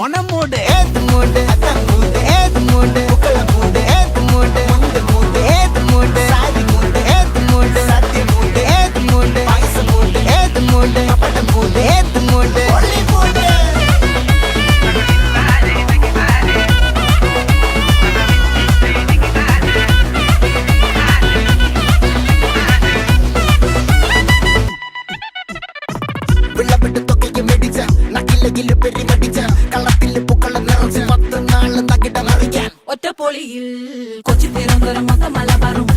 உன மூடு ஏத்து மூடு அதான் மூடு ஏத்து மூடு புக்கல மூடு ஏத்து மூடு முண்டு மூடு ஏத்து மூடு சாதி மூடு ஏத்து மூடு சத்தி மூடு ஏத்து மூடு பாயச மூடு ஏத்து மூடு பப்பட மூடு ஏத்து மூடு ஒல்லி மூடு വിളവിട്ട് തൊക്കയ്ക്ക് മേടിച്ച നക്കിലകില് പെരി മടിച്ച കളത്തില് പൂക്കള നിറച്ച് 10 നാള് നകിട മറിക്കാൻ ഒറ്റപ്പൊളിയിൽ കൊച്ചി തിരുവനന്തപുരം മൊത്തം മലബാറും